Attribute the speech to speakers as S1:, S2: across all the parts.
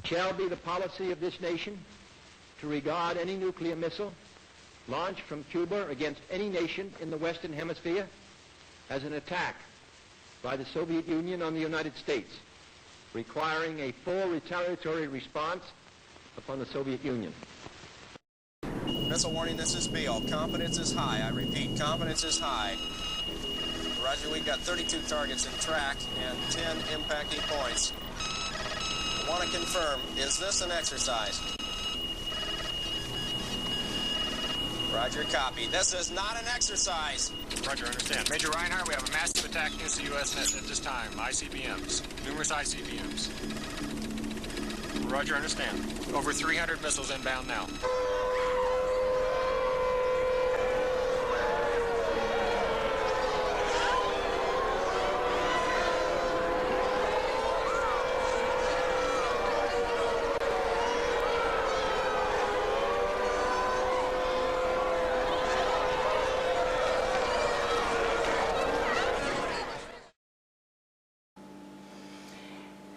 S1: shall be the policy of this nation to regard any nuclear missile launched from Cuba against any nation in the Western Hemisphere as an attack by the Soviet Union on the United States, requiring a full retaliatory response upon the Soviet Union.
S2: Missile warning, this is Beale. Confidence is high. I repeat, confidence is high. Roger, we've got 32 targets in track and 10 impacting points. I want to confirm, is this an exercise? Roger, copy. This is not an exercise.
S3: Roger, understand. Major Reinhardt, we have a massive attack against the U.S. at this time. ICBMs. Numerous ICBMs. Roger, understand. Over 300 missiles inbound now.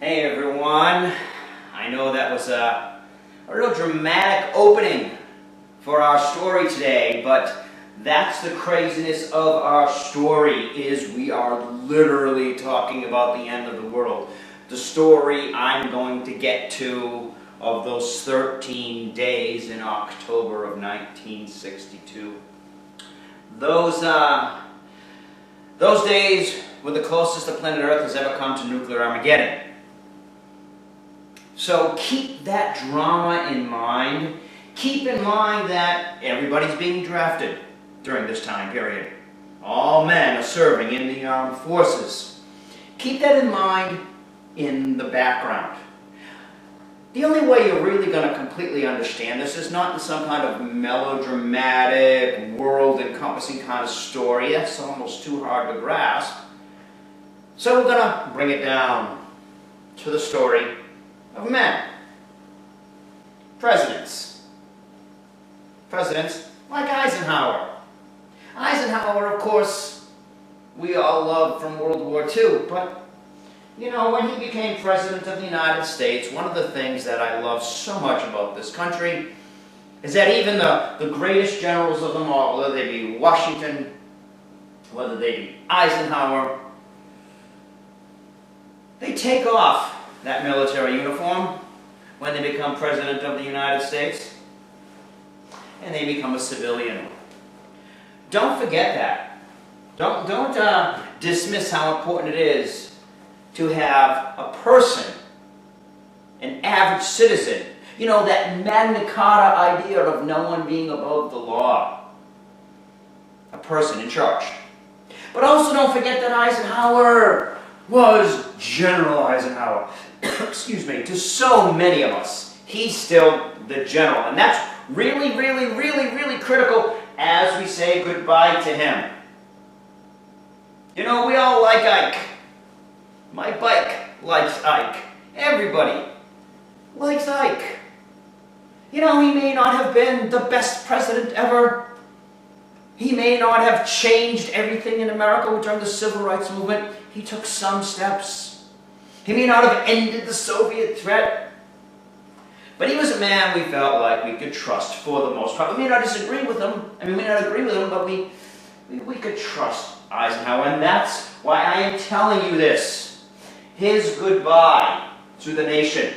S4: Hey everyone, I know that was a real dramatic opening for our story today, but that's the craziness of our story, is we are literally talking about the end of the world. The story I'm going to get to of those 13 days in October of 1962. Those days were the closest the planet Earth has ever come to nuclear Armageddon. So keep that drama in mind. Keep in mind that everybody's being drafted during this time period. All men are serving in the armed forces. Keep that in mind in the background. The only way you're really going to completely understand this is not in some kind of melodramatic, world-encompassing kind of story. That's almost too hard to grasp. So we're going to bring it down to the story of men. Presidents. Presidents like Eisenhower. Eisenhower, of course, we all love from World War II, but, you know, when he became President of the United States, one of the things that I love so much about this country is that even the greatest generals of them all, whether they be Washington, whether they be Eisenhower, they take off that military uniform when they become President of the United States, and they become a civilian. Don't forget that. Don't dismiss how important it is to have a person, an average citizen, you know, that Magna Carta idea of no one being above the law. A person in charge. But also don't forget that Eisenhower was General Eisenhower. Excuse me, to so many of us, he's still the general. And that's really, really, really, really critical as we say goodbye to him. You know, we all like Ike. My bike likes Ike. Everybody likes Ike. You know, he may not have been the best president ever. He may not have changed everything in America during the Civil Rights Movement. He took some steps. He may not have ended the Soviet threat, but he was a man we felt like we could trust for the most part. We may not disagree with him, we may not agree with him, but we could trust Eisenhower, and that's why I am telling you this. His goodbye to the nation.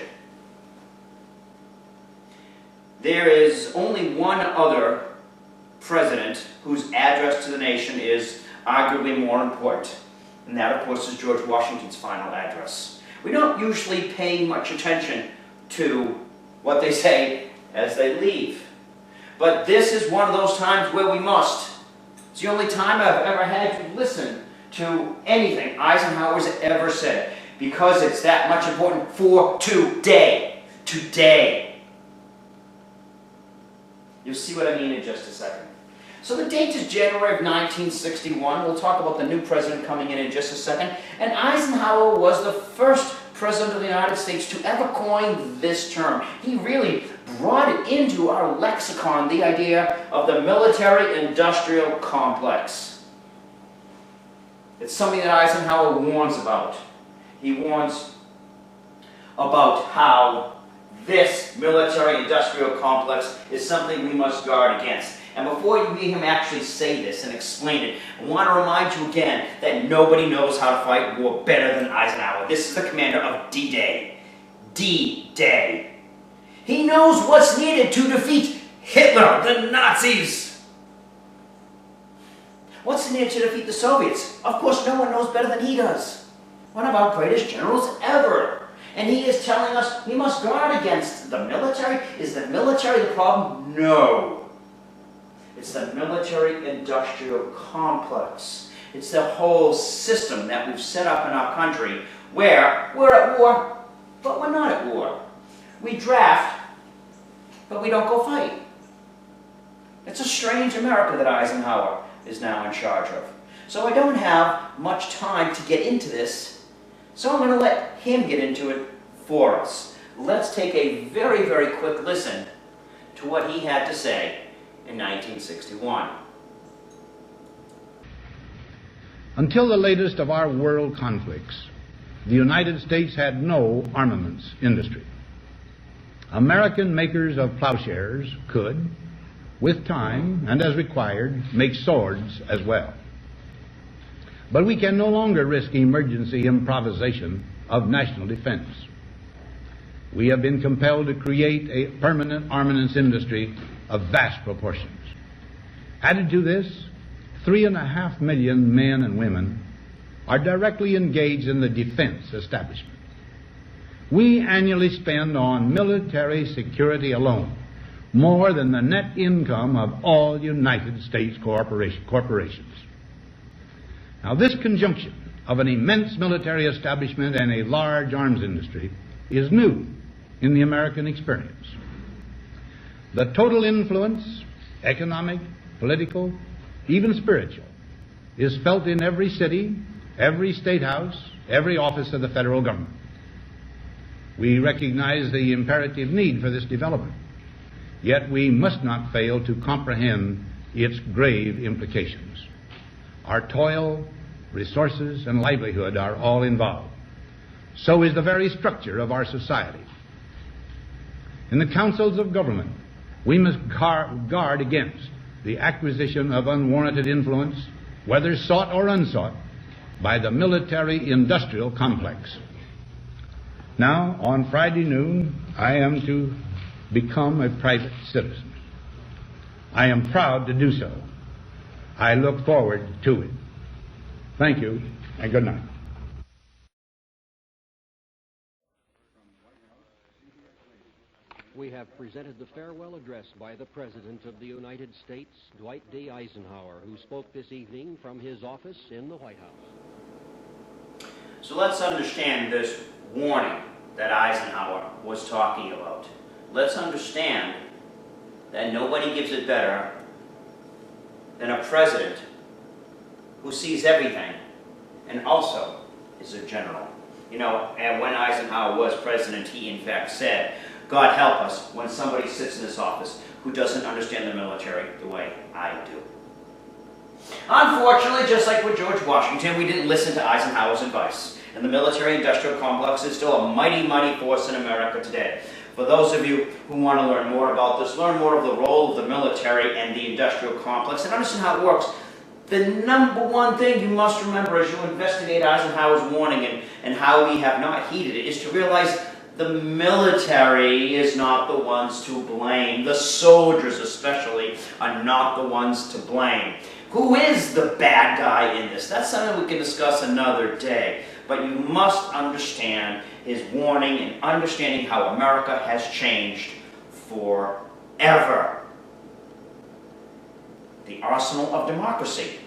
S4: There is only one other president whose address to the nation is arguably more important, and that, of course, is George Washington's final address. We don't usually pay much attention to what they say as they leave. But this is one of those times where we must. It's the only time I've ever had to listen to anything Eisenhower's ever said, because it's that much important for today. Today. You'll see what I mean in just a second. So the date is January of 1961. We'll talk about the new president coming in just a second. And Eisenhower was the first president of the United States to ever coin this term. He really brought it into our lexicon, the idea of the military-industrial complex. It's something that Eisenhower warns about. He warns about how This military-industrial complex is something we must guard against. And before you hear him actually say this and explain it, I want to remind you again that nobody knows how to fight war better than Eisenhower. This is the commander of D-Day. D-Day. He knows what's needed to defeat Hitler, the Nazis. What's needed to defeat the Soviets? Of course, no one knows better than he does. One of our greatest generals ever. And he is telling us we must guard against the military. Is the military the problem? No. It's the military-industrial complex. It's the whole system that we've set up in our country where we're at war, but we're not at war. We draft, but we don't go fight. It's a strange America that Eisenhower is now in charge of. So I don't have much time to get into this, so I'm going to let him get into it for us. Let's take a very, very quick listen to what he had to say in 1961.
S5: Until the latest of our world conflicts, the United States had no armaments industry. American makers of plowshares could, with time and as required, make swords as well. But we can no longer risk emergency improvisation of national defense. We have been compelled to create a permanent armaments industry of vast proportions. Added to this, 3.5 million men and women are directly engaged in the defense establishment. We annually spend on military security alone more than the net income of all United States corporations. Now, this conjunction of an immense military establishment and a large arms industry is new in the American experience. The total influence, economic, political, even spiritual, is felt in every city, every state house, every office of the federal government. We recognize the imperative need for this development, yet we must not fail to comprehend its grave implications. Our toil, resources, and livelihood are all involved. So is the very structure of our society. In the councils of government, we must guard against the acquisition of unwarranted influence, whether sought or unsought, by the military-industrial complex. Now, on Friday noon, I am to become a private citizen. I am proud to do so. I look forward to it. Thank you, and good night.
S6: We have presented the farewell address by the President of the United States, Dwight D. Eisenhower, who spoke this evening from his office in the White House.
S4: So let's understand this warning that Eisenhower was talking about. Let's understand that nobody gives it better than a president who sees everything and also is a general. You know, and when Eisenhower was president, he in fact said, God help us when somebody sits in this office who doesn't understand the military the way I do. Unfortunately, just like with George Washington, we didn't listen to Eisenhower's advice. And the military-industrial complex is still a mighty, mighty force in America today. For those of you who want to learn more about this, learn more of the role of the military and the industrial complex, and understand how it works, the number one thing you must remember as you investigate Eisenhower's warning and how we have not heeded it is to realize the military is not the ones to blame. The soldiers especially are not the ones to blame. Who is the bad guy in this? That's something we can discuss another day. But you must understand his warning and understanding how America has changed forever. The arsenal of democracy.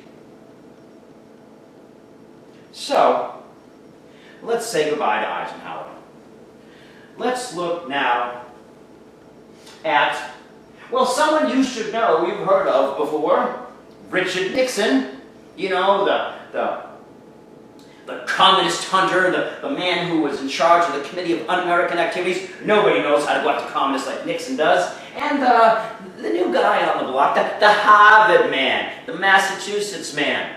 S4: So, let's say goodbye to Eisenhower. Let's look now at, well, someone you should know, you've heard of before, Richard Nixon. You know, the communist hunter, the man who was in charge of the Committee of Un-American Activities. Nobody knows how to go after communists like Nixon does. And the new guy on the block, the Harvard man, the Massachusetts man,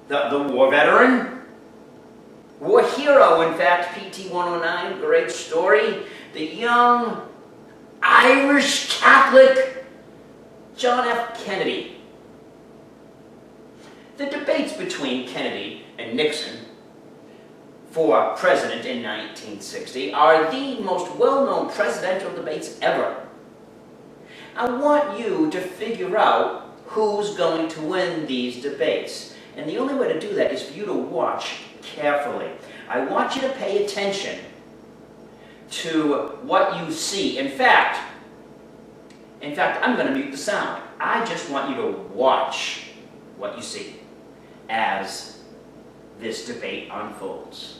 S4: the war veteran, war hero, in fact, PT-109, great story. the young Irish Catholic John F. Kennedy. The debates between Kennedy and Nixon for president in 1960 are the most well-known presidential debates ever. I want you to figure out who's going to win these debates. And the only way to do that is for you to watch carefully. I want you to pay attention to what you see. In fact, I'm going to mute the sound. I just want you to watch what you see as this debate unfolds.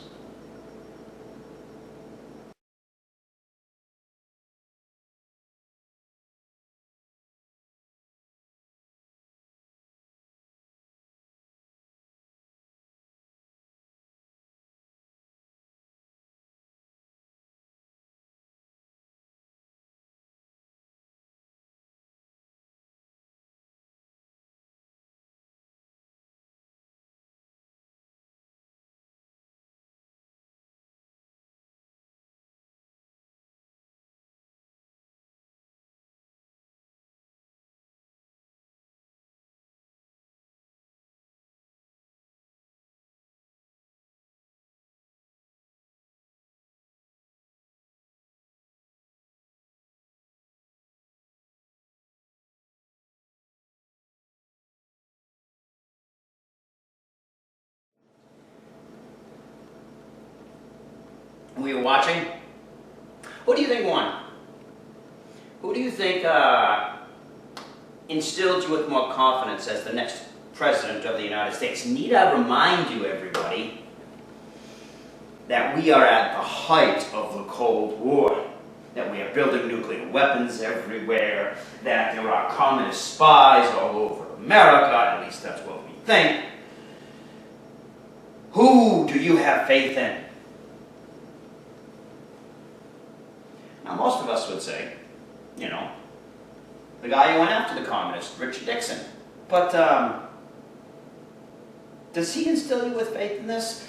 S4: We were watching. Who do you think won? Who do you think instilled you with more confidence as the next president of the United States? Need I remind you, everybody, that we are at the height of the Cold War, that we are building nuclear weapons everywhere, that there are communist spies all over America, at least that's what we think. Who do you have faith in? Now, most of us would say, you know, the guy who went after the communists, Richard Nixon. But does he instill you with faith in this?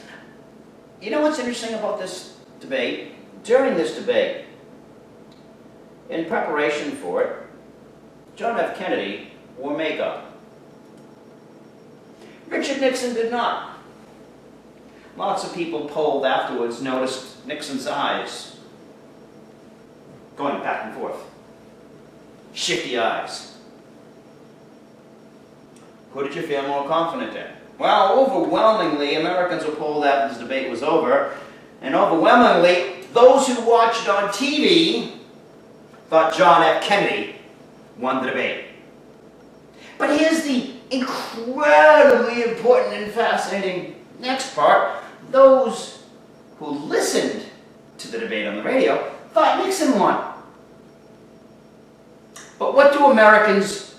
S4: You know what's interesting about this debate? During this debate, in preparation for it, John F. Kennedy wore makeup. Richard Nixon did not. Lots of people polled afterwards noticed Nixon's eyes going back and forth. Shifty eyes. Who did you feel more confident in? Well, overwhelmingly, Americans were polled after this debate was over, and overwhelmingly, those who watched on TV thought John F. Kennedy won the debate. But here's the incredibly important and fascinating next part. Those who listened to the debate on the radio thought Nixon won. But what do Americans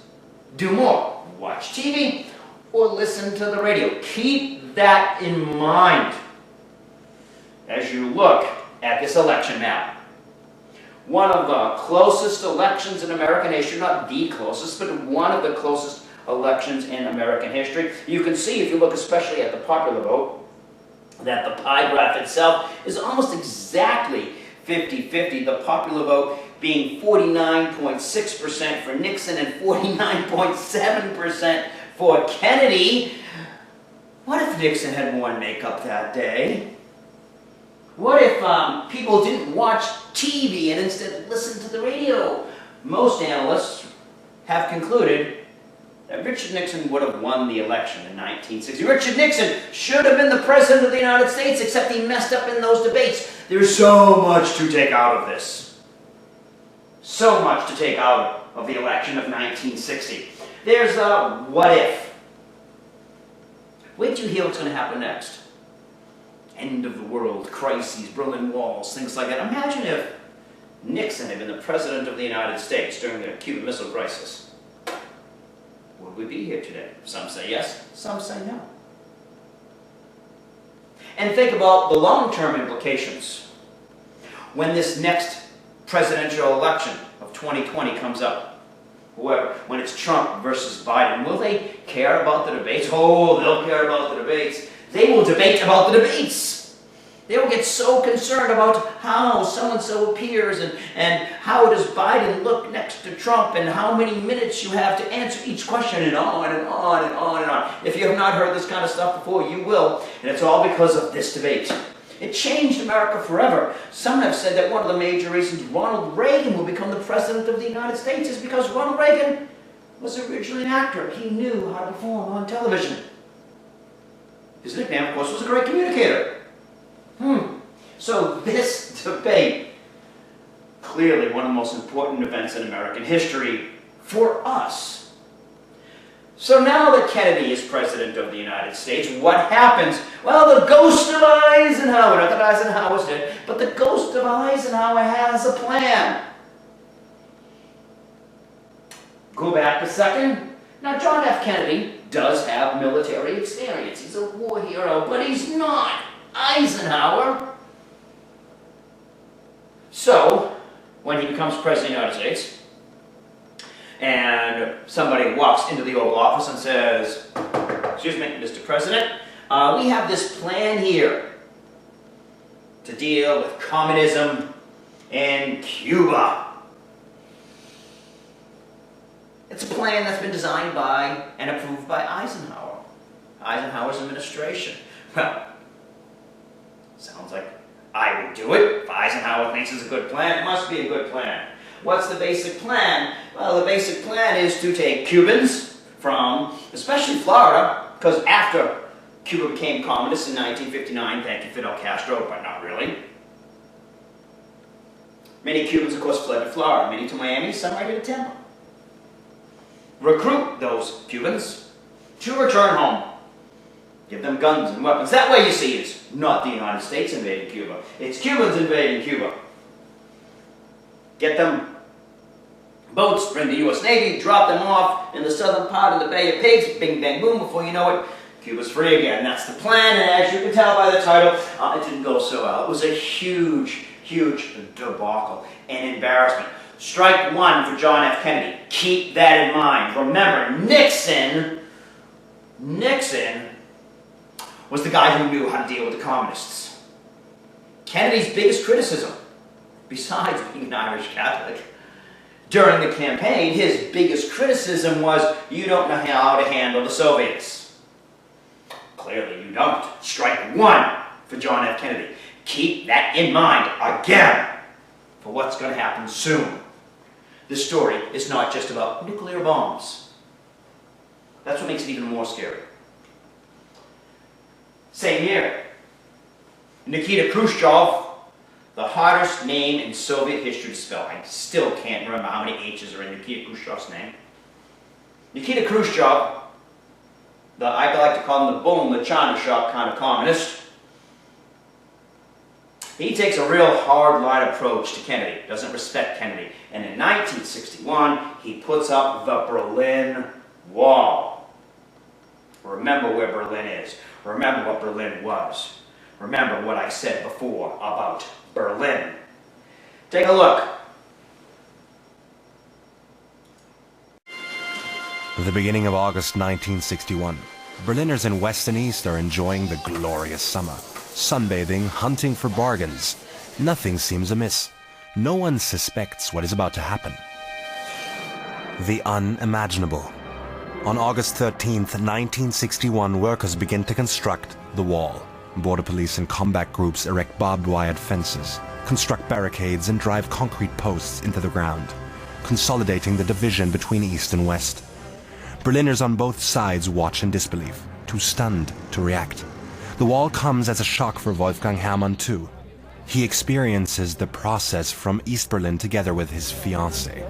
S4: do more? Watch TV or listen to the radio? Keep that in mind as you look at this election map. One of the closest elections in American history, not the closest, but one of the closest elections in American history. You can see, if you look especially at the popular vote, that the pie graph itself is almost exactly 50-50, the popular vote being 49.6% for Nixon and 49.7% for Kennedy. What if Nixon had worn makeup that day? What if people didn't watch TV and instead listened to the radio? Most analysts have concluded that Richard Nixon would have won the election in 1960. Richard Nixon should have been the president of the United States, except he messed up in those debates. There's so much to take out of this. So much to take out of the election of 1960. There's a what if. Wait till you hear what's going to happen next. End of the world, crises, Berlin walls, things like that. Imagine if Nixon had been the president of the United States during the Cuban Missile Crisis. Would we be here today? Some say yes, some say no. And think about the long-term implications when this next presidential election of 2020 comes up. When it's Trump versus Biden, will they care about the debates? Oh, they'll care about the debates. They will debate about the debates. They will get so concerned about how so-and-so appears and how does Biden look next to Trump and how many minutes you have to answer each question and on and on and on and on. If you have not heard this kind of stuff before, you will. And it's all because of this debate. It changed America forever. Some have said that one of the major reasons Ronald Reagan will become the President of the United States is because Ronald Reagan was originally an actor. He knew how to perform on television. His nickname, of course, was a great communicator. So this debate, clearly one of the most important events in American history for us. So now that Kennedy is President of the United States, what happens? Well, the ghost of Eisenhower, not that Eisenhower's dead, but the ghost of Eisenhower has a plan. Go back a second. Now, John F. Kennedy does have military experience. He's a war hero, but he's not Eisenhower. So, when he becomes President of the United States, and somebody walks into the Oval Office and says, "Excuse me, Mr. President, we have this plan here to deal with communism in Cuba." It's a plan that's been designed by and approved by Eisenhower, Eisenhower's administration. Well, sounds like I would do it. If Eisenhower thinks it's a good plan, it must be a good plan. What's the basic plan? Well, the basic plan is to take Cubans from, especially Florida, because after Cuba became communist in 1959, thank you Fidel Castro, but not really. Many Cubans, of course, fled to Florida, many to Miami, some right to Tampa. Recruit those Cubans to return home. Give them guns and weapons. That way, you see, it's not the United States invading Cuba. It's Cubans invading Cuba. Get them boats, bring the U.S. Navy, drop them off in the southern part of the Bay of Pigs, bing, bang, boom, before you know it, Cuba's free again. That's the plan, and as you can tell by the title, it didn't go so well. It was a huge, huge debacle and embarrassment. Strike one for John F. Kennedy. Keep that in mind. Remember, Nixon was the guy who knew how to deal with the communists. Kennedy's biggest criticism, besides being an Irish Catholic, during the campaign, his biggest criticism was, you don't know how to handle the Soviets. Clearly you don't. Strike one for John F. Kennedy. Keep that in mind again for what's going to happen soon. This story is not just about nuclear bombs. That's what makes it even more scary. Same year, Nikita Khrushchev, the hardest name in Soviet history to spell. I still can't remember how many H's are in Nikita Khrushchev's name. Nikita Khrushchev, I like to call him the bull in the china shop kind of communist. He takes a real hard-line approach to Kennedy, doesn't respect Kennedy. And in 1961, he puts up the Berlin Wall. Remember where Berlin is. Remember what Berlin was. Remember what I said before about Berlin. Take a look.
S7: At the beginning of August 1961, Berliners in West and East are enjoying the glorious summer. Sunbathing, hunting for bargains. Nothing seems amiss. No one suspects what is about to happen. The unimaginable. On August 13th, 1961, workers begin to construct the wall. Border police and combat groups erect barbed wire fences, construct barricades, and drive concrete posts into the ground, consolidating the division between East and West. Berliners on both sides watch in disbelief, too stunned to react. The wall comes as a shock for Wolfgang Hermann too. He experiences the process from East Berlin together with his fiancée.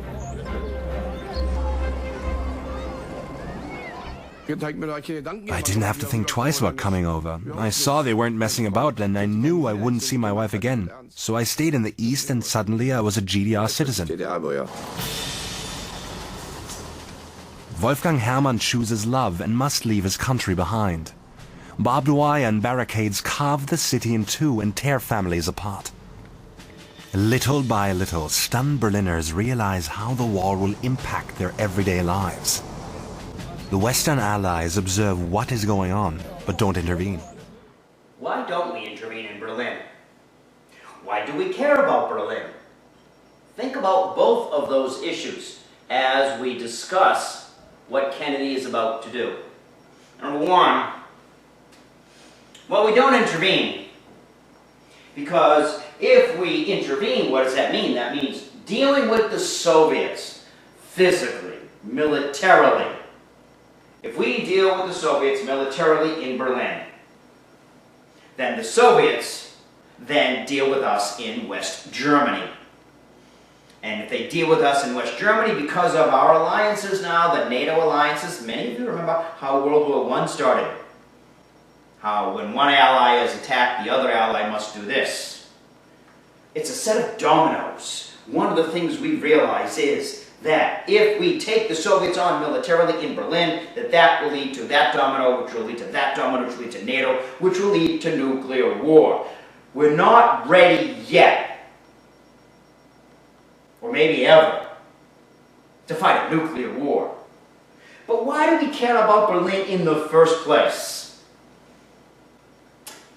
S7: I didn't have to think twice about coming over. I saw they weren't messing about and I knew I wouldn't see my wife again. So I stayed in the East and suddenly I was a GDR citizen. Wolfgang Hermann chooses love and must leave his country behind. Barbed wire and barricades carve the city in two and tear families apart. Little by little, stunned Berliners realize how the wall will impact their everyday lives. The Western Allies observe what is going on, but don't intervene.
S4: Why don't we intervene in Berlin? why do we care about Berlin? Think about both of those issues as we discuss what Kennedy is about to do. Number one, well, we don't intervene, because if we intervene, what does that mean? That means dealing with the Soviets physically, militarily. If we deal with the Soviets militarily in Berlin, then the Soviets then deal with us in West Germany. And if they deal with us in West Germany, because of our alliances now, the NATO alliances, many of you remember how World War I started. How when one ally is attacked, the other ally must do this. It's a set of dominoes. One of the things we realize is that if we take the Soviets on militarily in Berlin, that will lead to that domino, which will lead to that domino, which will lead to NATO, which will lead to nuclear war. We're not ready yet, or maybe ever, to fight a nuclear war. But why do we care about Berlin in the first place?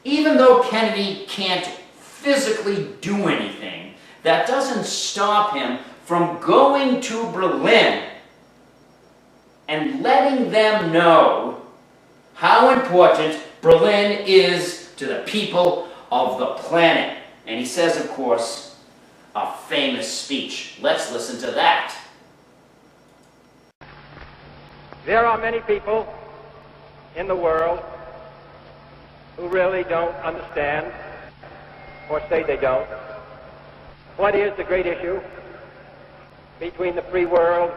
S4: Even though Kennedy can't physically do anything, that doesn't stop him from going to Berlin and letting them know how important Berlin is to the people of the planet. And he says, of course, a famous speech. Let's listen to that.
S1: There are many people in the world who really don't understand, or say they don't, what is the great issue between the free world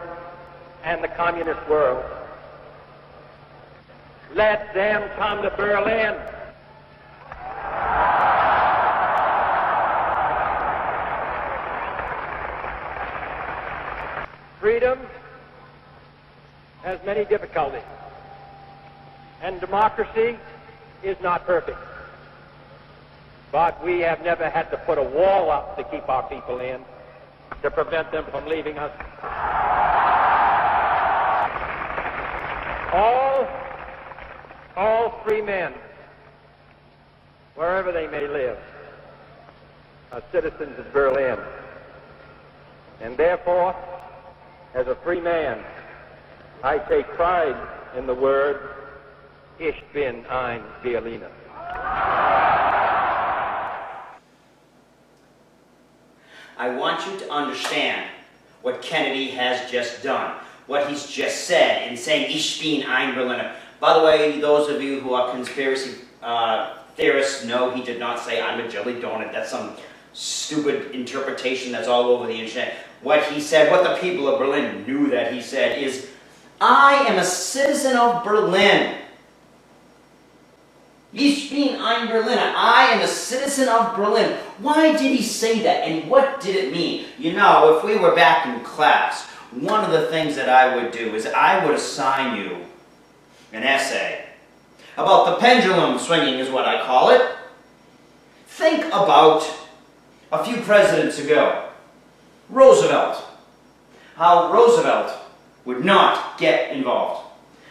S1: and the communist world. Let them come to Berlin. Freedom has many difficulties, and democracy is not perfect. But we have never had to put a wall up to keep our people in, to prevent them from leaving us. All free men, wherever they may live, are citizens of Berlin. And therefore, as a free man, I take pride in the word, Ich bin ein Berliner.
S4: I want you to understand what Kennedy has just done, what he's just said in saying, Ich bin ein Berliner. By the way, those of you who are conspiracy theorists know he did not say, I'm a jelly donut. That's some stupid interpretation that's all over the internet. What he said, what the people of Berlin knew that he said is, I am a citizen of Berlin. Ich bin ein Berliner. I am a citizen of Berlin. Why did he say that, and what did it mean? You know, if we were back in class, one of the things that I would do is I would assign you an essay about the pendulum swinging, is what I call it. Think about a few presidents ago. Roosevelt. How Roosevelt would not get involved.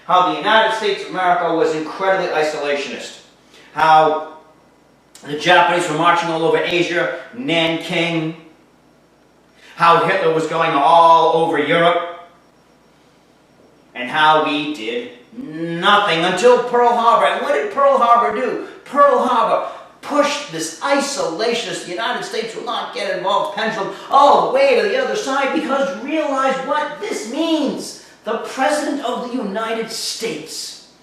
S4: How the United States of America was incredibly isolationist. How the Japanese were marching all over Asia, Nanking. How Hitler was going all over Europe. And how we did nothing until Pearl Harbor. And what did Pearl Harbor do? Pearl Harbor pushed this isolationist, the United States will not get involved pendulum all the way to the other side, because realize what this means. The President of the United States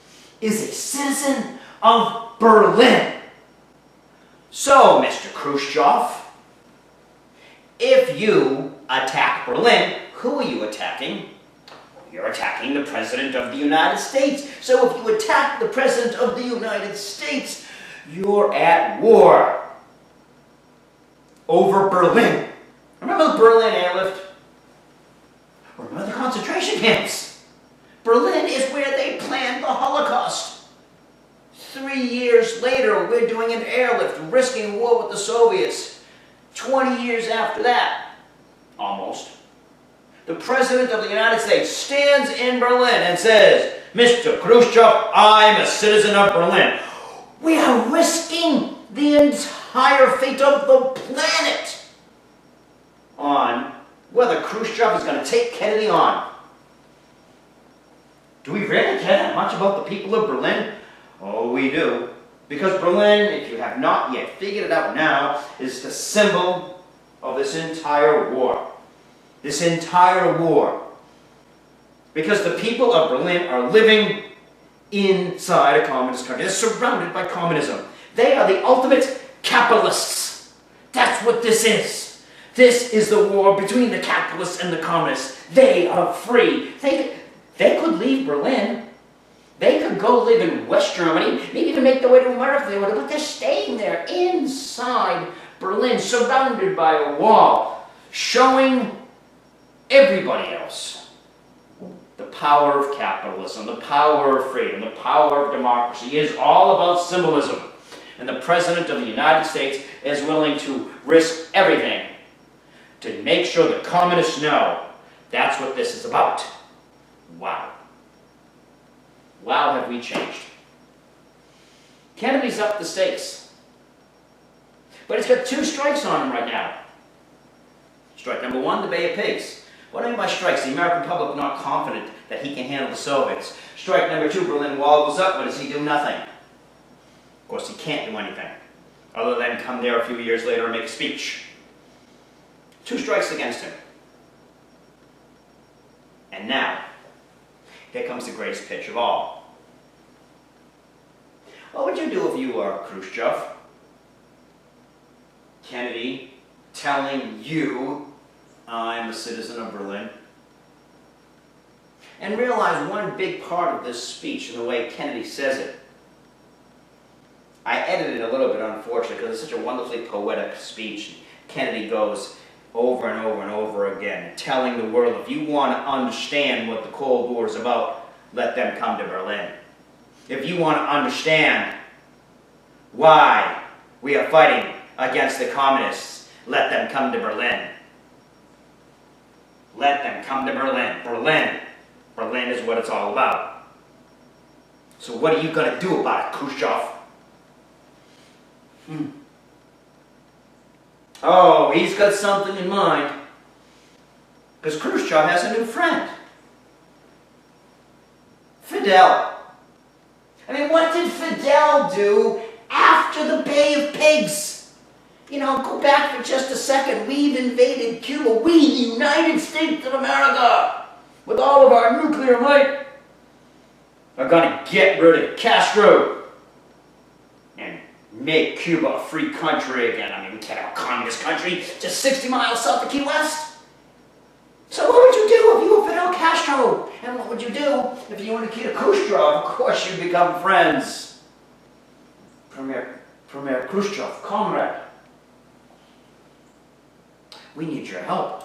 S4: is a citizen of Berlin. So, Mr. Khrushchev, if you attack Berlin, who are you attacking? You're attacking the President of the United States. So if you attack the President of the United States, you're at war over Berlin. Remember the Berlin airlift? Remember the concentration camps? Berlin is where they planned the Holocaust. 3 years later, we're doing an airlift, risking war with the Soviets. 20 years after that, almost, the President of the United States stands in Berlin and says, Mr. Khrushchev, I'm a citizen of Berlin. We are risking the entire entire fate of the planet on whether Khrushchev is going to take Kennedy on. Do we really care that much about the people of Berlin? Oh, we do. Because Berlin, if you have not yet figured it out now, is the symbol of this entire war. This entire war. Because the people of Berlin are living inside a communist country. They're surrounded by communism. They are the ultimate capitalists. That's what this is. This is the war between the capitalists and the communists. They are free. They could leave Berlin. They could go live in West Germany, maybe even make their way to America if they wanted, but they're staying there inside Berlin, surrounded by a wall, showing everybody else the power of capitalism, the power of freedom, the power of democracy. It is all about symbolism. And the President of the United States is willing to risk everything to make sure the communists know that's what this is about. Wow. Wow, have we changed. Kennedy's up the stakes. But he's got 2 strikes on him right now. Strike number 1, the Bay of Pigs. What do I mean by strikes? The American public not confident that he can handle the Soviets. Strike number 2, Berlin Wall goes up. What does he do? Nothing. Of course, he can't do anything other than come there a few years later and make a speech. 2 strikes against him. And now, here comes the greatest pitch of all. What would you do if you were Khrushchev? Kennedy telling you, I'm a citizen of Berlin. And realize one big part of this speech and the way Kennedy says it. I edited it a little bit, unfortunately, because it's such a wonderfully poetic speech. Kennedy goes over and over and over again, telling the world, if you want to understand what the Cold War is about, let them come to Berlin. If you want to understand why we are fighting against the communists, let them come to Berlin. Let them come to Berlin. Berlin. Berlin is what it's all about. So what are you going to do about it, Khrushchev? Oh, he's got something in mind. Because Khrushchev has a new friend. Fidel. I mean, what did Fidel do after the Bay of Pigs? You know, go back for just a second. We've invaded Cuba. We, the United States of America, with all of our nuclear might, are going to get rid of Castro and make Cuba a free country again. I mean, we can't have a communist country just 60 miles south of Key West. So what would you do if you were Fidel Castro? And what would you do if you were Nikita Khrushchev? Of course you'd become friends. Premier Khrushchev, comrade. We need your help.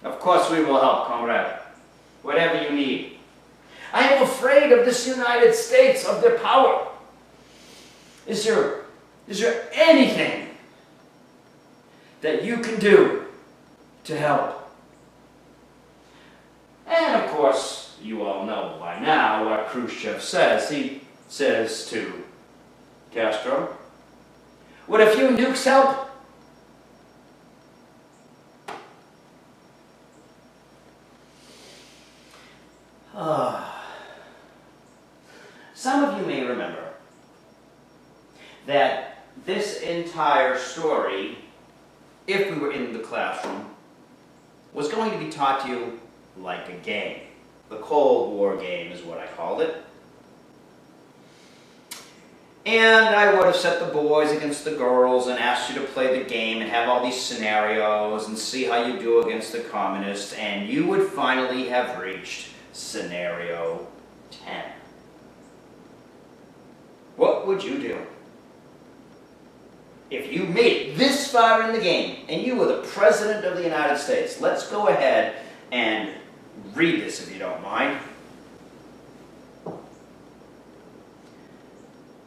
S4: Of course we will help, comrade. Whatever you need. I am afraid of this United States, of their power. Is there anything that you can do to help? And of course, you all know by now what Khrushchev says. He says to Castro, would a few nukes help? Some of you may remember that this entire story, if we were in the classroom, was going to be taught to you like a game. The Cold War game is what I called it. And I would have set the boys against the girls and asked you to play the game and have all these scenarios and see how you do against the communists, and you would finally have reached scenario 10. What would you do if you made it this far in the game and you were the President of the United States? Let's go ahead and read this if you don't mind.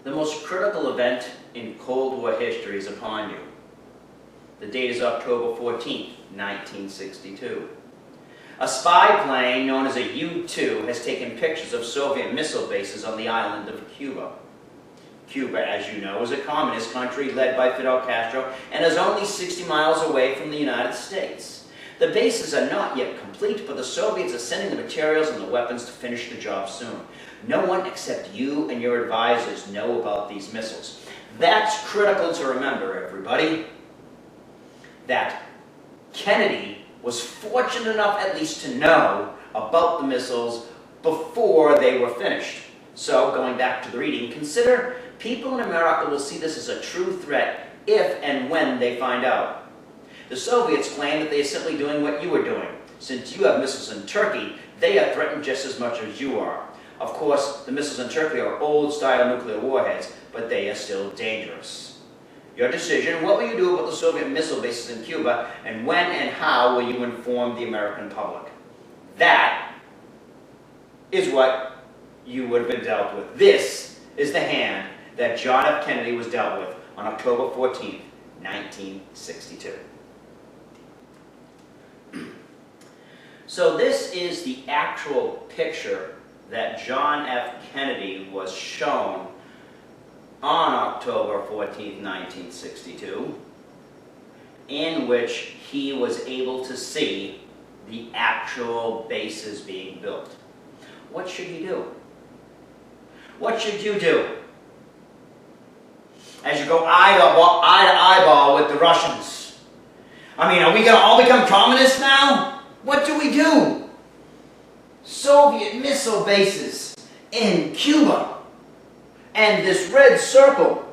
S4: The most critical event in Cold War history is upon you. The date is October 14th, 1962. A spy plane known as a U-2 has taken pictures of Soviet missile bases on the island of Cuba. Cuba, as you know, is a communist country led by Fidel Castro and is only 60 miles away from the United States. The bases are not yet complete, but the Soviets are sending the materials and the weapons to finish the job soon. No one except you and your advisors know about these missiles. That's critical to remember, everybody, that Kennedy was fortunate enough at least to know about the missiles before they were finished. So, going back to the reading, consider people in America will see this as a true threat if and when they find out. The Soviets claim that they are simply doing what you are doing. Since you have missiles in Turkey, they are threatened just as much as you are. Of course, the missiles in Turkey are old-style nuclear warheads, but they are still dangerous. Your decision, what will you do about the Soviet missile bases in Cuba, and when and how will you inform the American public? That is what you would have been dealt with. This is the hand that John F. Kennedy was dealt with on October 14, 1962. So this is the actual picture that John F. Kennedy was shown on October 14, 1962, in which he was able to see the actual bases being built. What should you do? What should you do? As you go eye to eyeball with the Russians. I mean, are we going to all become communists now? What do we do? Soviet missile bases in Cuba. And this red circle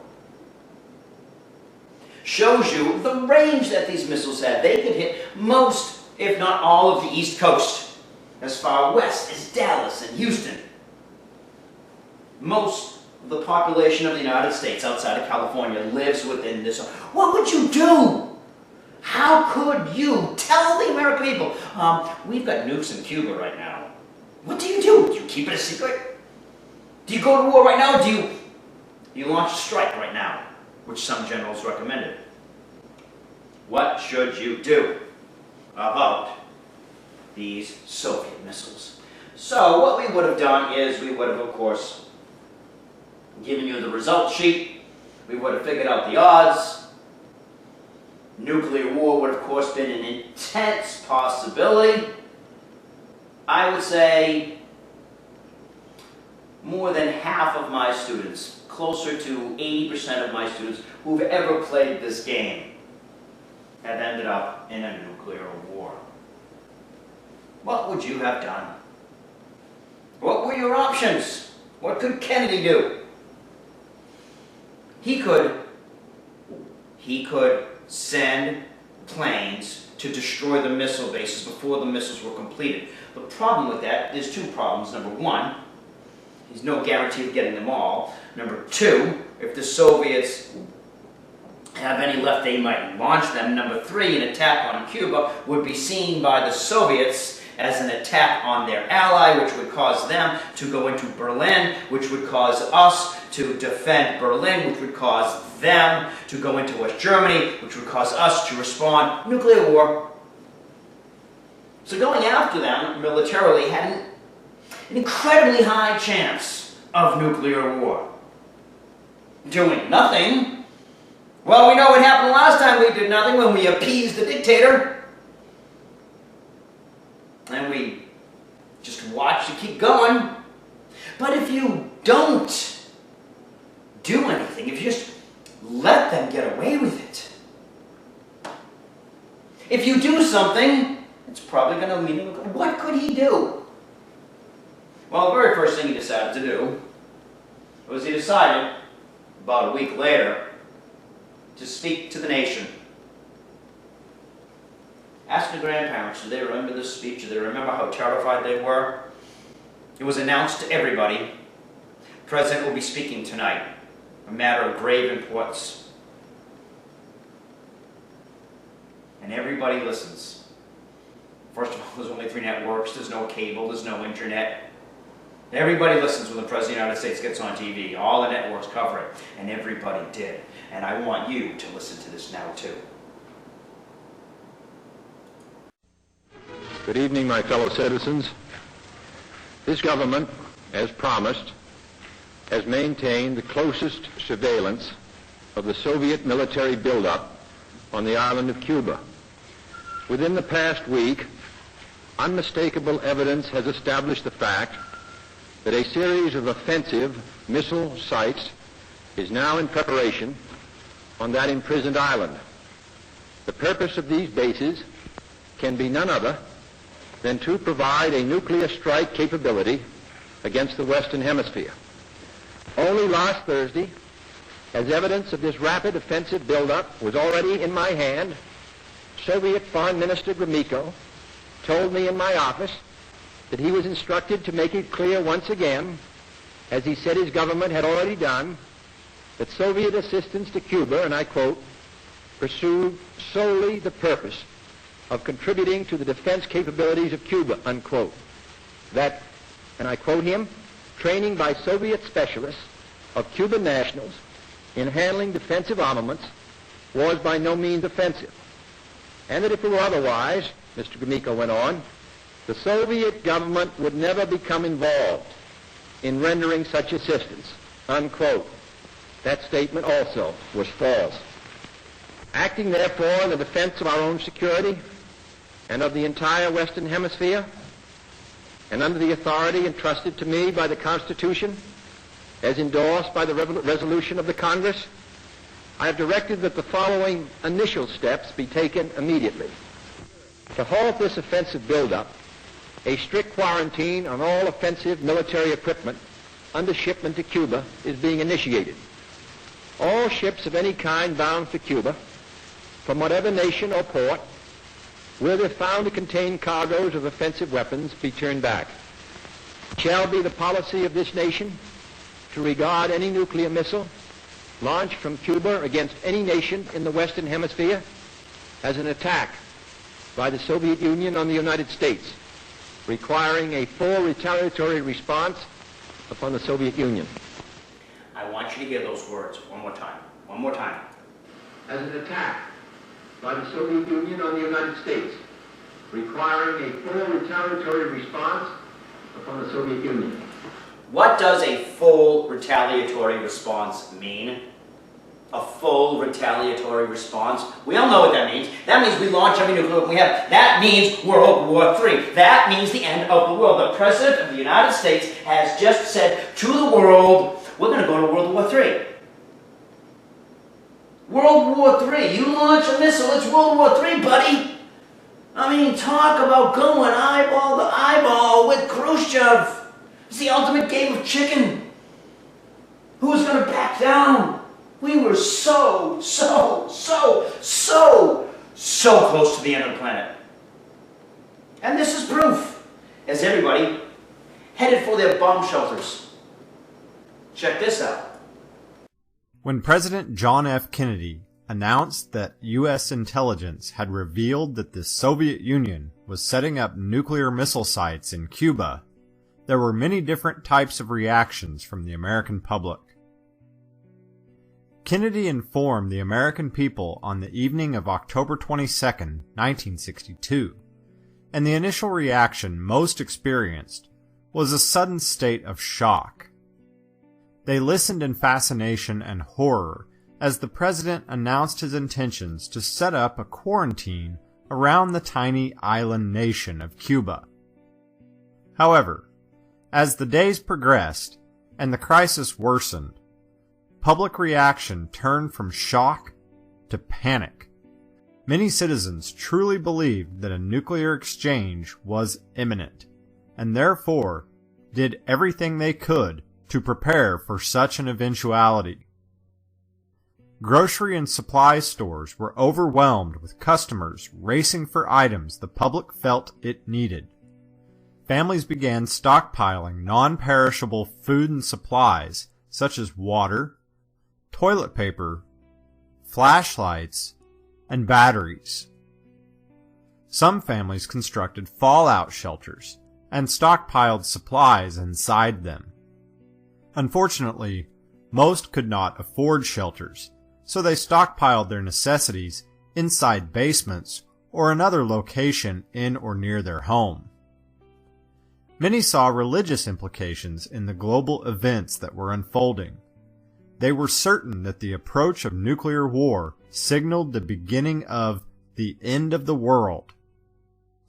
S4: shows you the range that these missiles had. They could hit most, if not all, of the East Coast, as far west as Dallas and Houston. Most of the population of the United States outside of California lives within this. What would you do? How could you tell the American people, we've got nukes in Cuba right now? What do? Do you keep it a secret? Do you go to war right now? Or do you launch a strike right now, which some generals recommended? What should you do about these Soviet missiles? So what we would have done is we would have, of course, given you the result sheet. We would have figured out the odds. Nuclear war would, of course, been an intense possibility. I would say more than half of my students, closer to 80% of my students who've ever played this game, have ended up in a nuclear war. What would you have done? What were your options? What could Kennedy do? He could send planes to destroy the missile bases before the missiles were completed. The problem with that, there's two problems. Number one, there's no guarantee of getting them all. Number two, if the Soviets have any left, they might launch them. Number three, an attack on Cuba would be seen by the Soviets as an attack on their ally, which would cause them to go into Berlin, which would cause us to defend Berlin, which would cause them to go into West Germany, which would cause us to respond. Nuclear war. So going after them militarily had an incredibly high chance of nuclear war. Doing nothing, well, we know what happened last time we did nothing, when we appeased the dictator. And we just watched it keep going. But if you don't do anything, if you just let them get away with it, if you do something, it's probably going to lead him. What could he do? Well, the very first thing he decided to do was he decided, about a week later, to speak to the nation. Ask the grandparents, do they remember this speech? Do they remember how terrified they were? It was announced to everybody. The President will be speaking tonight, a matter of grave importance. And everybody listens. First of all, there's only 3 networks, there's no cable, there's no internet. Everybody listens when the President of the United States gets on TV. All the networks cover it, and everybody did. And I want you to listen to this now too.
S1: Good evening, my fellow citizens. This government, as promised, has maintained the closest surveillance of the Soviet military buildup on the island of Cuba. Within the past week, unmistakable evidence has established the fact that a series of offensive missile sites is now in preparation on that imprisoned island. The purpose of these bases can be none other than to provide a nuclear strike capability against the Western Hemisphere. Only last Thursday, as evidence of this rapid offensive buildup was already in my hand, Soviet Foreign Minister Gromyko told me in my office that he was instructed to make it clear once again, as he said his government had already done, that Soviet assistance to Cuba, and I quote, pursued solely the purpose of contributing to the defense capabilities of Cuba, unquote. That, and I quote him, training by Soviet specialists of Cuban nationals in handling defensive armaments was by no means offensive. And that if it were otherwise, Mr. Gromyko went on, the Soviet government would never become involved in rendering such assistance, unquote. That statement also was false. Acting, therefore, in the defense of our own security and of the entire Western Hemisphere, and under the authority entrusted to me by the Constitution, as endorsed by the resolution of the Congress, I have directed that the following initial steps be taken immediately. To halt this offensive buildup, a strict quarantine on all offensive military equipment under shipment to Cuba is being initiated. All ships of any kind bound for Cuba, from whatever nation or port, will, if found to contain cargoes of offensive weapons, be turned back. It shall be the policy of this nation to regard any nuclear missile launched from Cuba against any nation in the Western Hemisphere as an attack by the Soviet Union on the United States, requiring a full retaliatory response upon the Soviet Union.
S4: I want you to hear those words one more time. One more time.
S1: As an attack by the Soviet Union on the United States, requiring a full retaliatory response upon the Soviet Union.
S4: What does a full retaliatory response mean? A full retaliatory response? We all know what that means. That means we launch every nuclear weapon we have. That means World War III. That means the end of the world. The President of the United States has just said to the world, we're going to go to World War III. World War III. You launch a missile, it's World War III, buddy. I mean, talk about going eyeball to eyeball with Khrushchev. It's the ultimate game of chicken. Who's going to back down? We were so close to the end of the planet. And this is proof, as everybody headed for their bomb shelters. Check this out.
S8: When President John F. Kennedy announced that U.S. intelligence had revealed that the Soviet Union was setting up nuclear missile sites in Cuba, there were many different types of reactions from the American public. Kennedy informed the American people on the evening of October 22, 1962, and the initial reaction most experienced was a sudden state of shock. They listened in fascination and horror as the president announced his intentions to set up a quarantine around the tiny island nation of Cuba. However, as the days progressed and the crisis worsened, public reaction turned from shock to panic. Many citizens truly believed that a nuclear exchange was imminent, and therefore did everything they could to prepare for such an eventuality. Grocery and supply stores were overwhelmed with customers racing for items the public felt it needed. Families began stockpiling non-perishable food and supplies such as water, toilet paper, flashlights, and batteries. Some families constructed fallout shelters and stockpiled supplies inside them. Unfortunately, most could not afford shelters, so they stockpiled their necessities inside basements or another location in or near their home. Many saw religious implications in the global events that were unfolding. They were certain that the approach of nuclear war signaled the beginning of the end of the world.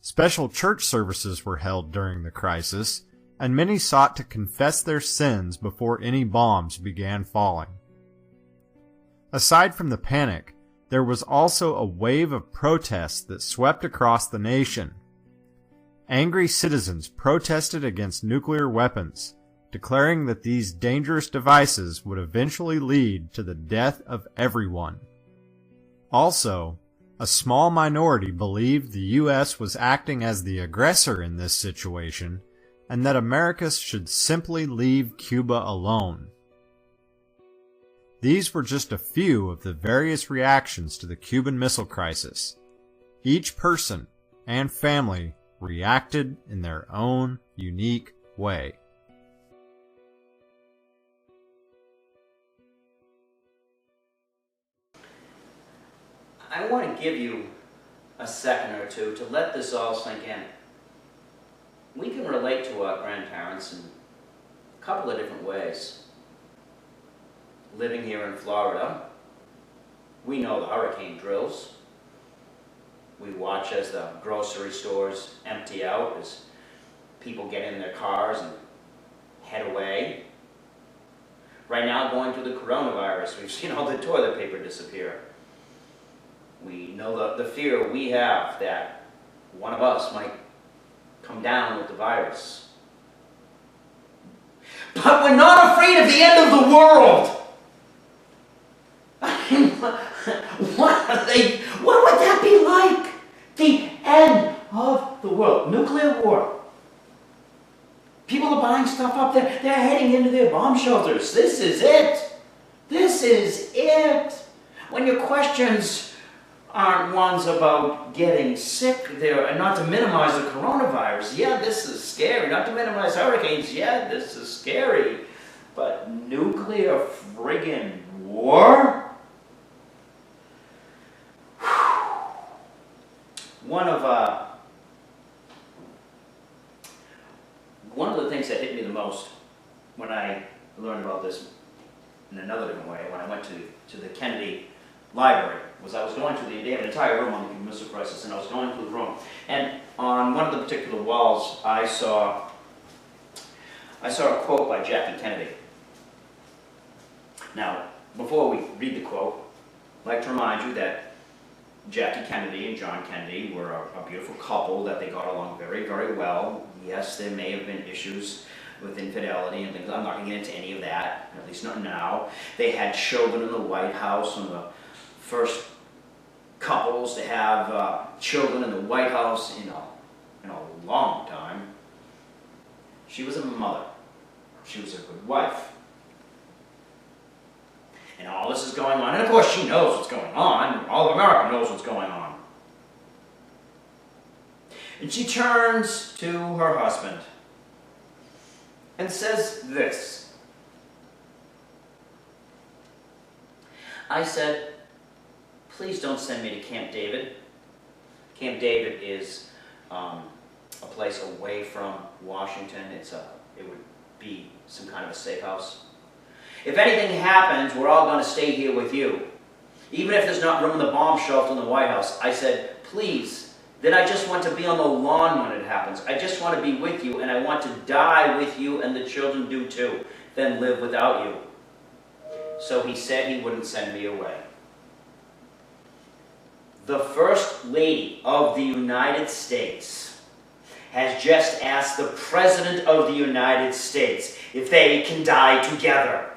S8: Special church services were held during the crisis, and many sought to confess their sins before any bombs began falling. Aside from the panic, there was also a wave of protests that swept across the nation. Angry citizens protested against nuclear weapons, declaring that these dangerous devices would eventually lead to the death of everyone. Also, a small minority believed the U.S. was acting as the aggressor in this situation, and that America should simply leave Cuba alone. These were just a few of the various reactions to the Cuban Missile Crisis. Each person and family reacted in their own unique way.
S4: I want to give you a second or two to let this all sink in. We can relate to our grandparents in a couple of different ways. Living here in Florida, we know the hurricane drills. We watch as the grocery stores empty out, as people get in their cars and head away. Right now, going through the coronavirus, we've seen all the toilet paper disappear. We know the fear we have that one of us might come down with the virus. But we're not afraid of the end of the world! I mean, what would that be like? The end of the world. Nuclear war. People are buying stuff up there. They're heading into their bomb shelters. This is it. This is it. When your questions aren't ones about getting sick there, and not to minimize the coronavirus. Yeah, this is scary. Not to minimize hurricanes. Yeah, this is scary. But nuclear friggin' war? One of the things that hit me the most when I learned about this in another different way, when I went to the Kennedy Library, was I was going through they have an entire room on the Cuban Missile Crisis, and I was going through the room, and on one of the particular walls I saw a quote by Jackie Kennedy. Now, before we read the quote, I'd like to remind you that Jackie Kennedy and John Kennedy were a beautiful couple, that they got along very, very well. Yes, there may have been issues with infidelity and things. I'm not going to get into any of that, at least not now. They had children in the White House, one of the first couples to have children in the White House in a long time. She was a mother. She was a good wife. And all this is going on. And of course she knows what's going on. All of America knows what's going on. And she turns to her husband and says this. I said, please don't send me to Camp David. Camp David is a place away from Washington. It would be some kind of a safe house. If anything happens, we're all going to stay here with you. Even if there's not room in the bomb shelter in the White House. I said, please, then I just want to be on the lawn when it happens. I just want to be with you, and I want to die with you, and the children do too, than live without you. So he said he wouldn't send me away. The First Lady of the United States has just asked the President of the United States if they can die together.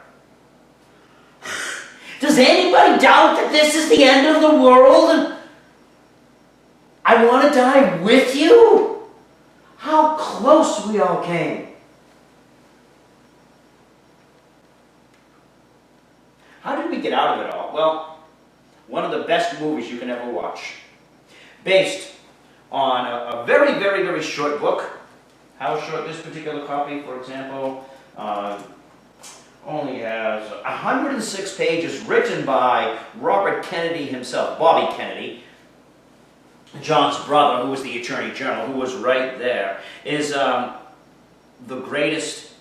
S4: Does anybody doubt that this is the end of the world? I want to die with you? How close we all came. How did we get out of it all? Well, one of the best movies you can ever watch. Based on a very, very, very short book. How short? This particular copy, for example, only has 106 pages, written by Robert Kennedy himself, Bobby Kennedy, John's brother, who was the Attorney General, who was right there, is the greatest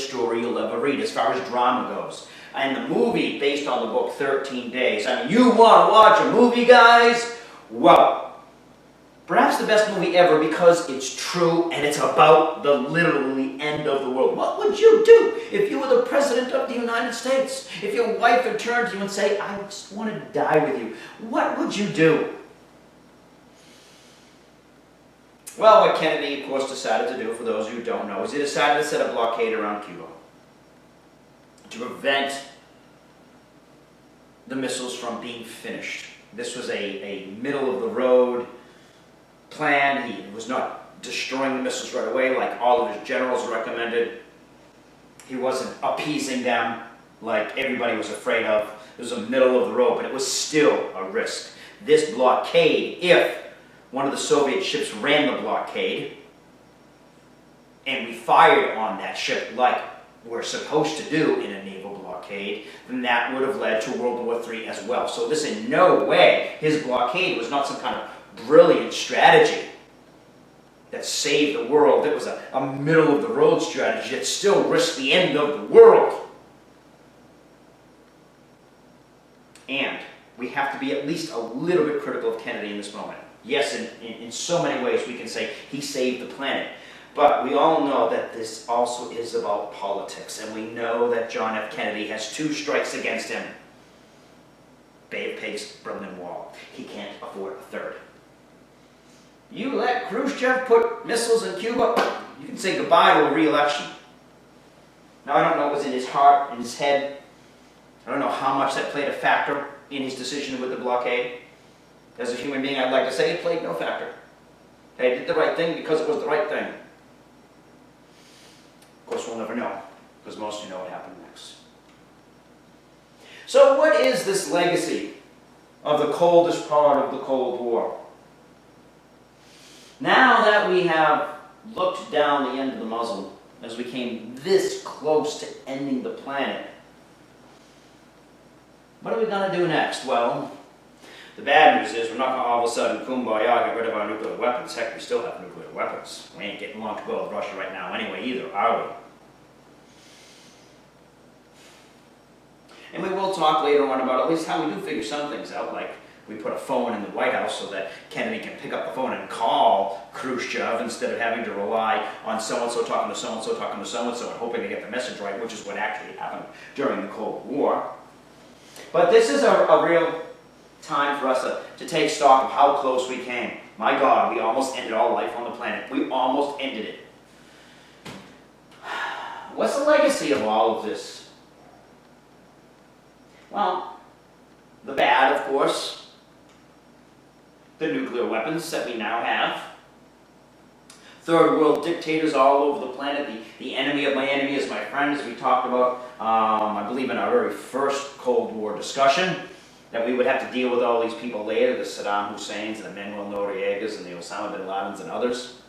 S4: story you'll ever read as far as drama goes. And the movie based on the book 13 Days. I mean, you want to watch a movie, guys? Well, perhaps the best movie ever because it's true and it's about the literally end of the world. What would you do if you were the President of the United States? If your wife had turned to you and say, I just want to die with you. What would you do? Well, what Kennedy, of course, decided to do, for those who don't know, is he decided to set a blockade around Cuba to prevent the missiles from being finished. This was a middle-of-the-road plan. He was not destroying the missiles right away like all of his generals recommended. He wasn't appeasing them like everybody was afraid of. It was a middle-of-the-road, but it was still a risk. This blockade, if one of the Soviet ships ran the blockade, and we fired on that ship like we're supposed to do in a naval blockade, then that would have led to World War III as well. So this in no way, his blockade was not some kind of brilliant strategy that saved the world. It was a middle-of-the-road strategy that still risked the end of the world. And we have to be at least a little bit critical of Kennedy in this moment. Yes, in so many ways we can say he saved the planet. But we all know that this also is about politics. And we know that John F. Kennedy has two strikes against him. Bay of Pigs, Berlin Wall. He can't afford a third. You let Khrushchev put missiles in Cuba, you can say goodbye to a re-election. Now, I don't know what was in his heart, in his head. I don't know how much that played a factor in his decision with the blockade. As a human being, I'd like to say it played no factor. They did the right thing because it was the right thing. Of course, we'll never know, because most of you know what happened next. So what is this legacy of the coldest part of the Cold War? Now that we have looked down the end of the muzzle, as we came this close to ending the planet, what are we going to do next? Well, the bad news is we're not going to all of a sudden kumbaya get rid of our nuclear weapons. Heck, we still have nuclear weapons. We ain't getting along to go with Russia right now anyway either, are we? And we will talk later on about at least how we do figure some things out, like we put a phone in the White House so that Kennedy can pick up the phone and call Khrushchev instead of having to rely on so-and-so talking to so-and-so talking to so-and-so and hoping to get the message right, which is what actually happened during the Cold War. But this is a real time for us to take stock of how close we came. My God, we almost ended all life on the planet. We almost ended it. What's the legacy of all of this? Well, the bad, of course. The nuclear weapons that we now have. Third world dictators all over the planet. The enemy of my enemy is my friend, as we talked about, I believe, in our very first Cold War discussion. That we would have to deal with all these people later, the Saddam Husseins, the Manuel Noriegas, and the Osama bin Ladens, and others.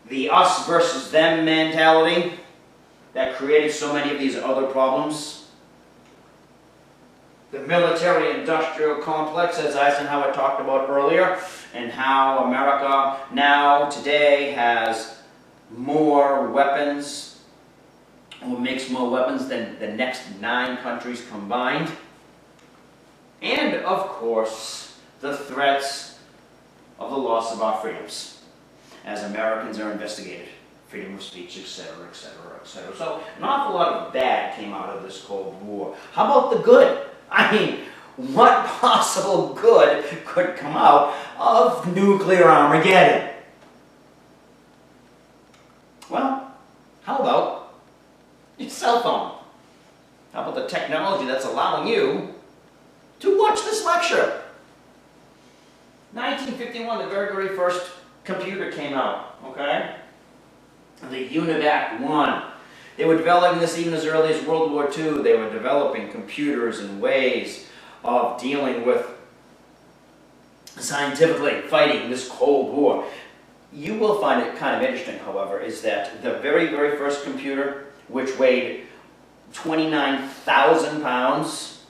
S4: The us versus them mentality that created so many of these other problems. The military-industrial complex, as Eisenhower talked about earlier, and how America now, today, has more weapons, or makes more weapons than the next 9 countries combined. And, of course, the threats of the loss of our freedoms as Americans are investigated. Freedom of speech, etc., etc., etc. So, an awful lot of bad came out of this Cold War. How about the good? I mean, what possible good could come out of nuclear Armageddon? Well, how about your cell phone? How about the technology that's allowing you to watch this lecture? 1951, the very, very first computer came out, okay? The UNIVAC 1. They were developing this even as early as World War II. They were developing computers and ways of dealing with scientifically fighting this Cold War. You will find it kind of interesting, however, is that the very, very first computer, which weighed 29,000 pounds,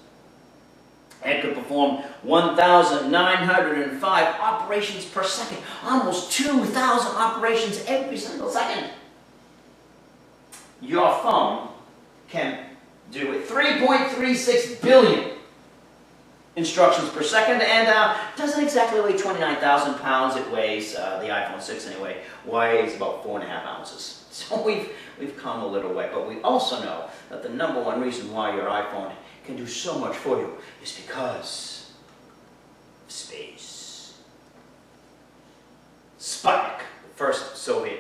S4: It could perform 1,905 operations per second, almost 2,000 operations every single second. Your phone can do it 3.36 billion instructions per second, and doesn't exactly weigh 29,000 pounds. It weighs, the iPhone 6 anyway, weighs about 4.5 ounces. So we've come a little way, but we also know that the number one reason why your iPhone can do so much for you is because of space. Sputnik, the first Soviet